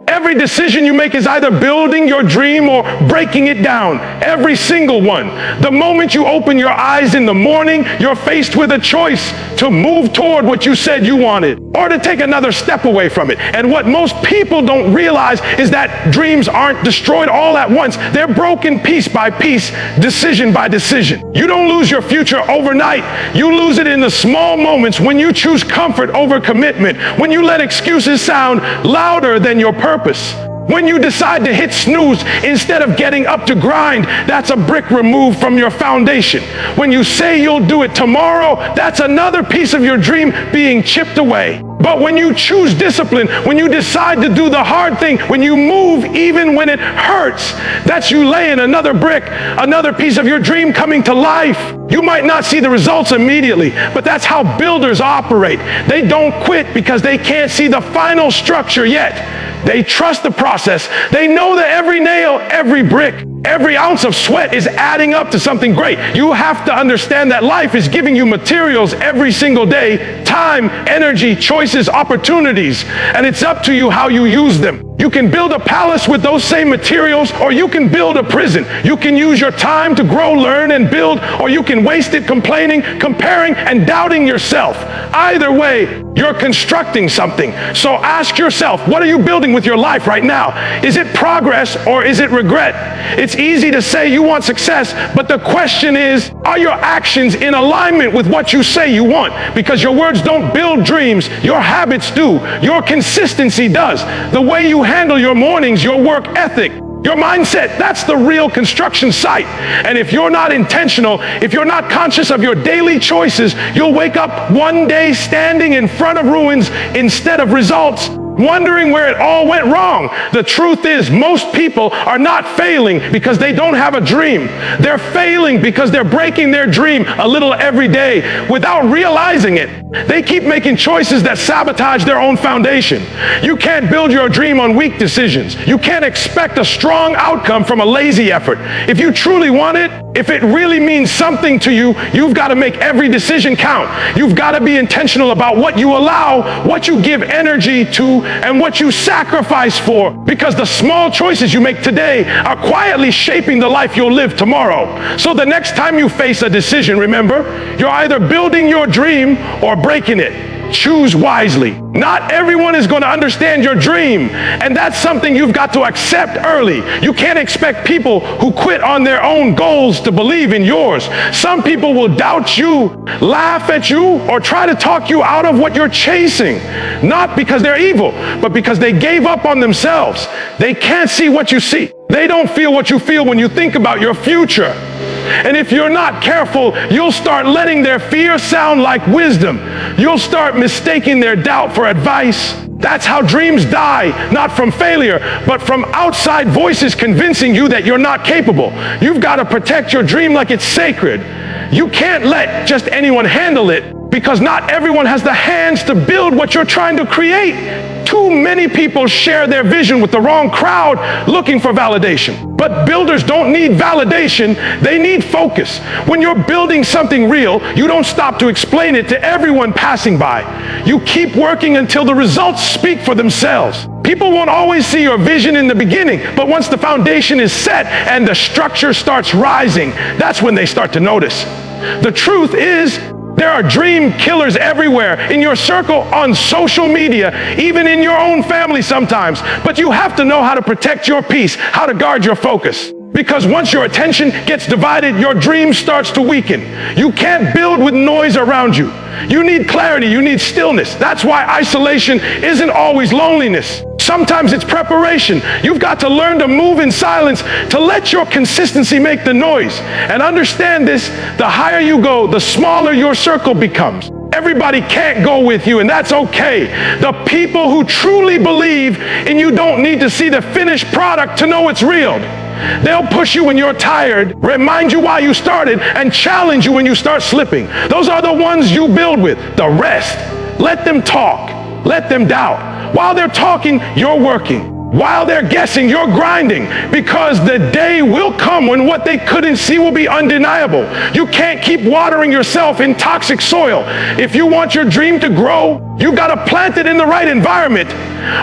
Every decision you make is either building your dream or breaking it down. Every single one. The moment you open your eyes in the morning, you're faced with a choice to move toward what you said you wanted or to take another step away from it. And what most people don't realize is that dreams aren't destroyed all at once. They're broken piece by piece, decision by decision. You don't lose your future overnight. You lose it in the small moments when you choose comfort over commitment, when you let excuses sound louder than your purpose. When you decide to hit snooze instead of getting up to grind, that's a brick removed from your foundation. When you say you'll do it tomorrow, that's another piece of your dream being chipped away. But when you choose discipline, when you decide to do the hard thing, when you move even when it hurts, that's you laying another brick, another piece of your dream coming to life. You might not see the results immediately, but that's how builders operate. They don't quit because they can't see the final structure yet. They trust the process. They know that every nail, every brick, every ounce of sweat is adding up to something great. You have to understand that life is giving you materials every single day, time, energy, choices, opportunities, and it's up to you how you use them. You can build a palace with those same materials, or you can build a prison. You can use your time to grow, learn, and build, or you can waste it complaining, comparing, and doubting yourself. Either way, you're constructing something. So ask yourself, what are you building with your life right now? Is it progress or is it regret? It's easy to say you want success, but the question is, are your actions in alignment with what you say you want? Because your words don't build dreams, your habits do. Your consistency does. The way you handle your mornings, your work ethic, your mindset, that's the real construction site. And if you're not intentional, if you're not conscious of your daily choices, you'll wake up one day standing in front of ruins instead of results, wondering where it all went wrong. The truth is, most people are not failing because they don't have a dream. They're failing because they're breaking their dream a little every day without realizing it. They keep making choices that sabotage their own foundation. You can't build your dream on weak decisions. You can't expect a strong outcome from a lazy effort. If you truly want it, if it really means something to you, you've got to make every decision count. You've got to be intentional about what you allow, what you give energy to, and what you sacrifice for, because the small choices you make today are quietly shaping the life you'll live tomorrow. So the next time you face a decision, remember, you're either building your dream or breaking it. Choose wisely. Not everyone is going to understand your dream, and that's something you've got to accept early. You can't expect people who quit on their own goals to believe in yours. Some people will doubt you, laugh at you, or try to talk you out of what you're chasing. Not because they're evil, but because they gave up on themselves. They can't see what you see. They don't feel what you feel when you think about your future. And if you're not careful, you'll start letting their fear sound like wisdom. You'll start mistaking their doubt for advice. That's how dreams die, not from failure, but from outside voices convincing you that you're not capable. You've got to protect your dream like it's sacred. You can't let just anyone handle it, because not everyone has the hands to build what you're trying to create. Too many people share their vision with the wrong crowd looking for validation. But builders don't need validation, they need focus. When you're building something real, you don't stop to explain it to everyone passing by. You keep working until the results speak for themselves. People won't always see your vision in the beginning, but once the foundation is set and the structure starts rising, that's when they start to notice. The truth is, there are dream killers everywhere, in your circle, on social media, even in your own family sometimes. But you have to know how to protect your peace, how to guard your focus. Because once your attention gets divided, your dream starts to weaken. You can't build with noise around you. You need clarity, you need stillness. That's why isolation isn't always loneliness. Sometimes it's preparation. You've got to learn to move in silence, to let your consistency make the noise. And understand this, the higher you go, the smaller your circle becomes. Everybody can't go with you, and that's okay. The people who truly believe in you don't need to see the finished product to know it's real. They'll push you when you're tired, remind you why you started, and challenge you when you start slipping. Those are the ones you build with. The rest, let them talk, let them doubt. While they're talking, you're working. While they're guessing, you're grinding, because the day will come when what they couldn't see will be undeniable. You can't keep watering yourself in toxic soil. If you want your dream to grow, you got to plant it in the right environment.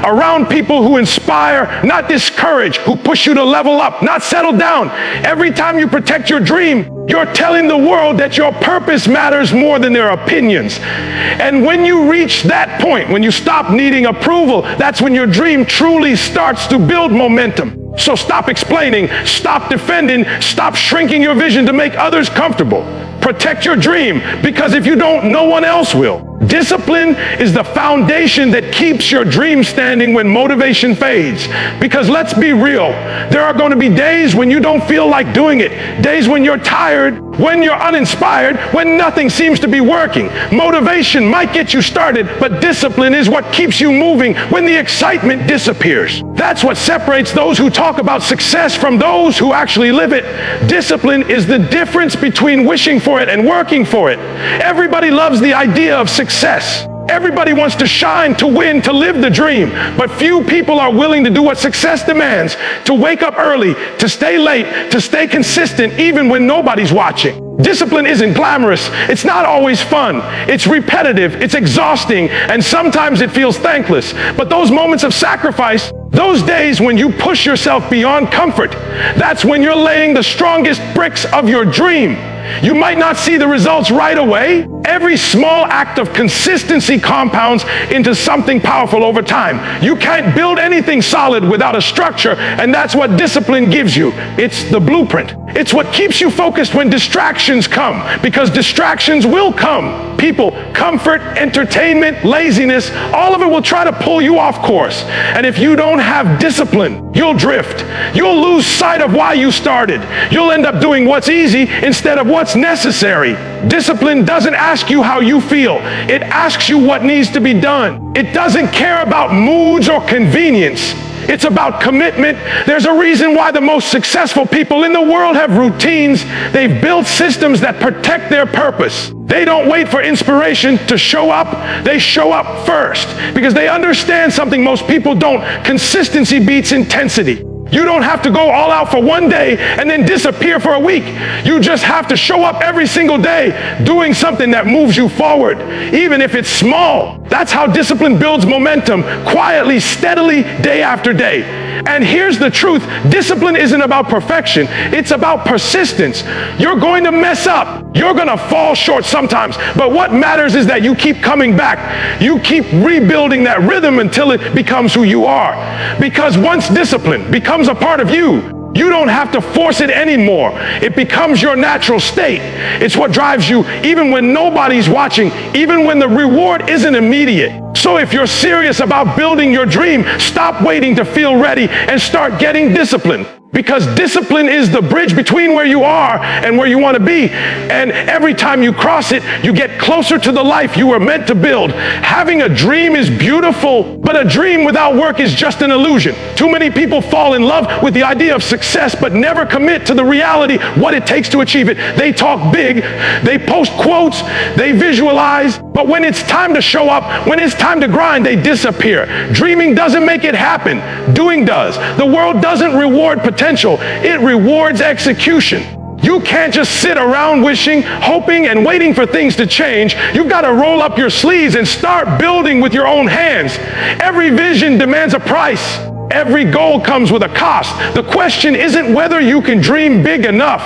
around people who inspire, not discourage, who push you to level up, not settle down. Every time you protect your dream, you're telling the world that your purpose matters more than their opinions. And when you reach that point, when you stop needing approval, that's when your dream truly starts to build momentum. So stop explaining, stop defending, stop shrinking your vision to make others comfortable. Protect your dream, because if you don't, no one else will. Discipline is the foundation that keeps your dream standing when motivation fades. Because let's be real, there are going to be days when you don't feel like doing it, days when you're tired, when you're uninspired, when nothing seems to be working. Motivation might get you started, but discipline is what keeps you moving when the excitement disappears. That's what separates those who talk about success from those who actually live it. Discipline is the difference between wishing for it and working for it. Everybody loves the idea of success. Everybody wants to shine, to win, to live the dream, but few people are willing to do what success demands, to wake up early, to stay late, to stay consistent even when nobody's watching. Discipline isn't glamorous. It's not always fun. It's repetitive, it's exhausting, and sometimes it feels thankless. But those moments of sacrifice, those days when you push yourself beyond comfort, that's when you're laying the strongest bricks of your dream. You might not see the results right away. Every small act of consistency compounds into something powerful over time. You can't build anything solid without a structure, and that's what discipline gives you. It's the blueprint. It's what keeps you focused when distractions come, because distractions will come. People, comfort, entertainment, laziness, all of it will try to pull you off course. And if you don't have discipline, you'll drift. You'll lose sight of why you started. You'll end up doing what's easy instead of what's necessary. Discipline doesn't ask you how you feel. It asks you what needs to be done. It doesn't care about moods or convenience. It's about commitment. There's a reason why the most successful people in the world have routines. They've built systems that protect their purpose. They don't wait for inspiration to show up. They show up first because they understand something most people don't. Consistency beats intensity. You don't have to go all out for one day and then disappear for a week. You just have to show up every single day doing something that moves you forward, even if it's small. That's how discipline builds momentum, quietly, steadily, day after day. And here's the truth. Discipline isn't about perfection. It's about persistence. You're going to mess up. You're going to fall short sometimes. But what matters is that you keep coming back. You keep rebuilding that rhythm until it becomes who you are. Because once discipline becomes a part of you, you don't have to force it anymore. It becomes your natural state. It's what drives you even when nobody's watching, even when the reward isn't immediate. So if you're serious about building your dream, stop waiting to feel ready and start getting disciplined. Because discipline is the bridge between where you are and where you want to be. And every time you cross it, you get closer to the life you were meant to build. Having a dream is beautiful, but a dream without work is just an illusion. Too many people fall in love with the idea of success, but never commit to the reality, what it takes to achieve it. They talk big, they post quotes, they visualize, but when it's time to show up, when it's time to grind, they disappear. Dreaming doesn't make it happen. Doing does. The world doesn't reward potential. It rewards execution. You can't just sit around wishing, hoping, and waiting for things to change. You've got to roll up your sleeves and start building with your own hands. Every vision demands a price. Every goal comes with a cost. The question isn't whether you can dream big enough.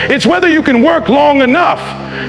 It's whether you can work long enough.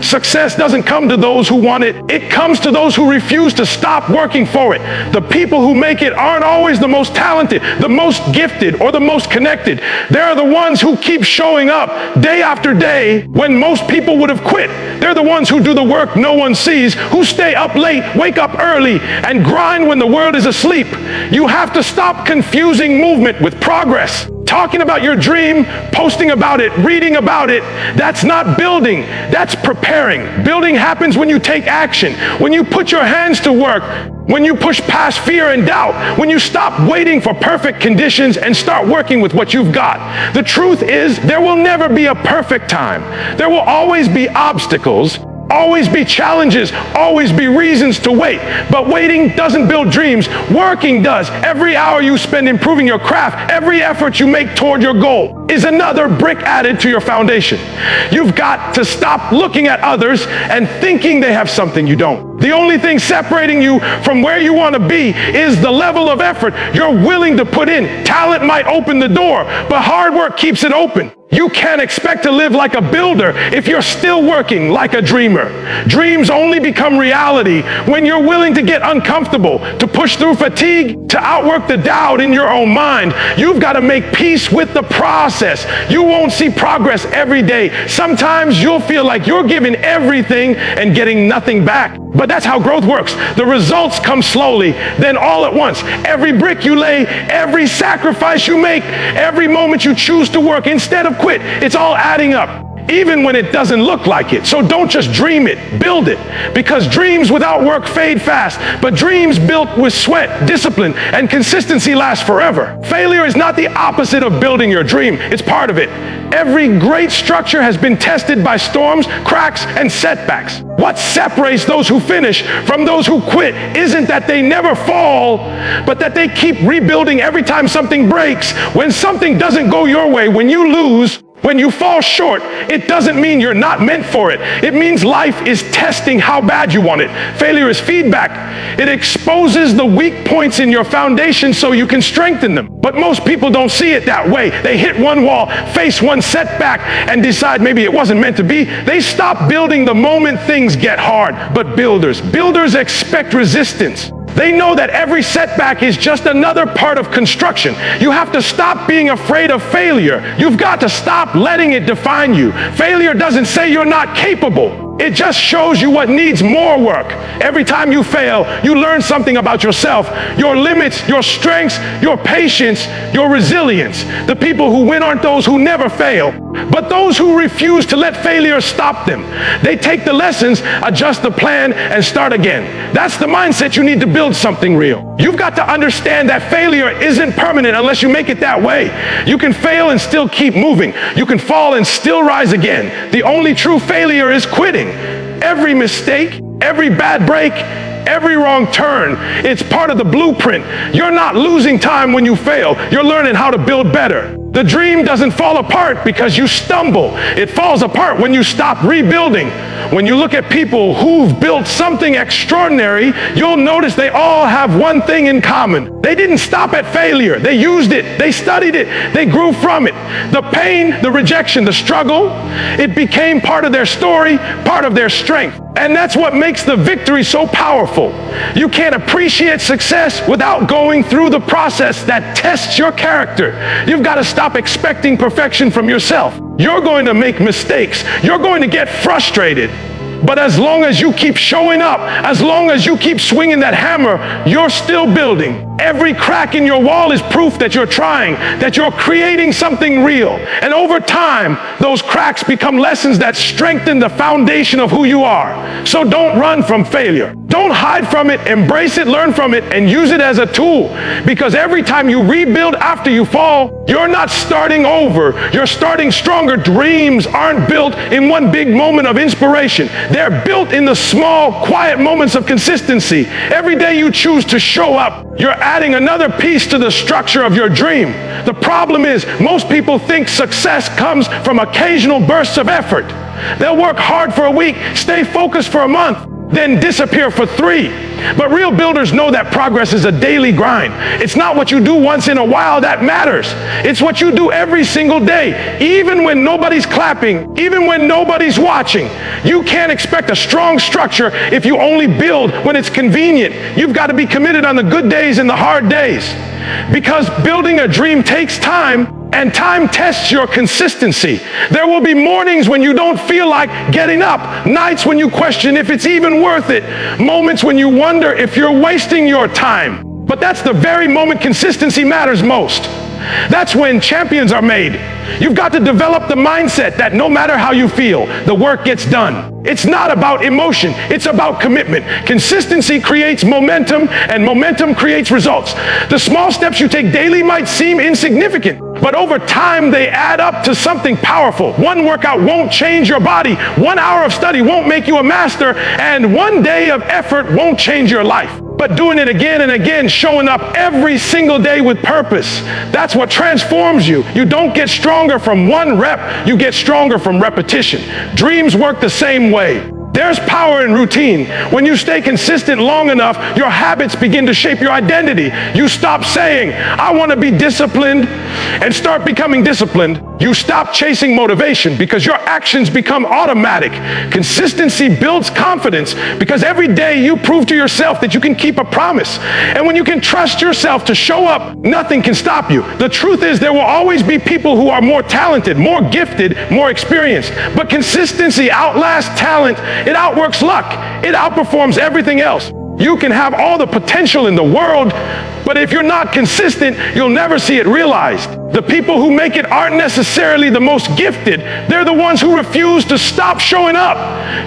Success doesn't come to those who want it. It comes to those who refuse to stop working for it. The people who make it aren't always the most talented, the most gifted, or the most connected. They're the ones who keep showing up day after day when most people would have quit. They're the ones who do the work no one sees, who stay up late, wake up early, and grind when the world is asleep. You have to stop confusing movement with progress. Talking about your dream, posting about it, reading about it, that's not building, that's preparing. Building happens when you take action, when you put your hands to work, when you push past fear and doubt, when you stop waiting for perfect conditions and start working with what you've got. The truth is, there will never be a perfect time. There will always be obstacles. always be challenges, always be reasons to wait. But waiting doesn't build dreams. Working does. Every hour you spend improving your craft, every effort you make toward your goal is another brick added to your foundation. You've got to stop looking at others and thinking they have something you don't. The only thing separating you from where you want to be is the level of effort you're willing to put in. Talent might open the door, but hard work keeps it open. You can't expect to live like a builder if you're still working like a dreamer. Dreams only become reality when you're willing to get uncomfortable, to push through fatigue, to outwork the doubt in your own mind. You've got to make peace with the process. You won't see progress every day. Sometimes you'll feel like you're giving everything and getting nothing back. But that's how growth works. The results come slowly, then all at once. Every brick you lay, every sacrifice you make, every moment you choose to work instead of quit, it's all adding up, even when it doesn't look like it. So don't just dream it, build it. Because dreams without work fade fast, but dreams built with sweat, discipline, and consistency last forever. Failure is not the opposite of building your dream, it's part of it. Every great structure has been tested by storms, cracks, and setbacks. What separates those who finish from those who quit isn't that they never fall, but that they keep rebuilding every time something breaks. When something doesn't go your way, when you lose, when you fall short, it doesn't mean you're not meant for it. It means life is testing how bad you want it. Failure is feedback. It exposes the weak points in your foundation so you can strengthen them. But most people don't see it that way. They hit one wall, face one setback, and decide maybe it wasn't meant to be. They stop building the moment things get hard. But builders expect resistance. They know that every setback is just another part of construction. You have to stop being afraid of failure. You've got to stop letting it define you. Failure doesn't say you're not capable. It just shows you what needs more work. Every time you fail, you learn something about yourself, your limits, your strengths, your patience, your resilience. The people who win aren't those who never fail, but those who refuse to let failure stop them. They take the lessons, adjust the plan, and start again. That's the mindset you need to build something real. You've got to understand that failure isn't permanent unless you make it that way. You can fail and still keep moving. You can fall and still rise again. The only true failure is quitting. Every mistake, every bad break, every wrong turn, it's part of the blueprint. You're not losing time when you fail. You're learning how to build better. The dream doesn't fall apart because you stumble. It falls apart when you stop rebuilding. When you look at people who've built something extraordinary, you'll notice they all have one thing in common. They didn't stop at failure. They used it. They studied it. They grew from it. The pain, the rejection, the struggle, it became part of their story, part of their strength. And that's what makes the victory so powerful. You can't appreciate success without going through the process that tests your character. You've got to stop expecting perfection from yourself. You're going to make mistakes. You're going to get frustrated. But as long as you keep showing up, as long as you keep swinging that hammer, you're still building. Every crack in your wall is proof that you're trying, that you're creating something real. And over time, those cracks become lessons that strengthen the foundation of who you are. So don't run from failure. Don't hide from it, embrace it, learn from it, and use it as a tool. Because every time you rebuild after you fall, you're not starting over, you're starting stronger. Dreams aren't built in one big moment of inspiration. They're built in the small, quiet moments of consistency. Every day you choose to show up, you're adding another piece to the structure of your dream. The problem is, most people think success comes from occasional bursts of effort. They'll work hard for a week, stay focused for a month, then disappear for 3. But real builders know that progress is a daily grind. It's not what you do once in a while that matters. It's what you do every single day, even when nobody's clapping, even when nobody's watching. You can't expect a strong structure if you only build when it's convenient. You've got to be committed on the good days and the hard days. Because building a dream takes time, and time tests your consistency. There will be mornings when you don't feel like getting up, nights when you question if it's even worth it, moments when you wonder if you're wasting your time. But that's the very moment consistency matters most. That's when champions are made. You've got to develop the mindset that no matter how you feel, the work gets done. It's not about emotion, it's about commitment. Consistency creates momentum, and momentum creates results. The small steps you take daily might seem insignificant, but over time they add up to something powerful. One workout won't change your body. 1 hour of study won't make you a master, and 1 day of effort won't change your life. But doing it again and again, showing up every single day with purpose, that's what transforms you. You don't get stronger from one rep, you get stronger from repetition. Dreams work the same way. There's power in routine. When you stay consistent long enough, your habits begin to shape your identity. You stop saying, I want to be disciplined, and start becoming disciplined. You stop chasing motivation because your actions become automatic. Consistency builds confidence because every day you prove to yourself that you can keep a promise. And when you can trust yourself to show up, nothing can stop you. The truth is there will always be people who are more talented, more gifted, more experienced. But consistency outlasts talent. It outworks luck. It outperforms everything else. You can have all the potential in the world, but if you're not consistent, you'll never see it realized. The people who make it aren't necessarily the most gifted. They're the ones who refuse to stop showing up.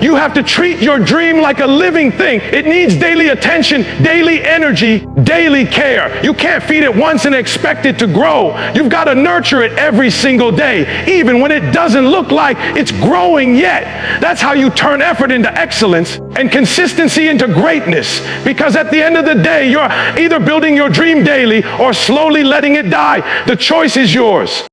You have to treat your dream like a living thing. It needs daily attention, daily energy, daily care. You can't feed it once and expect it to grow. You've got to nurture it every single day, even when it doesn't look like it's growing yet. That's how you turn effort into excellence and consistency into greatness. Because at the end of the day, you're either building your dream daily or slowly letting it die. The choice is yours.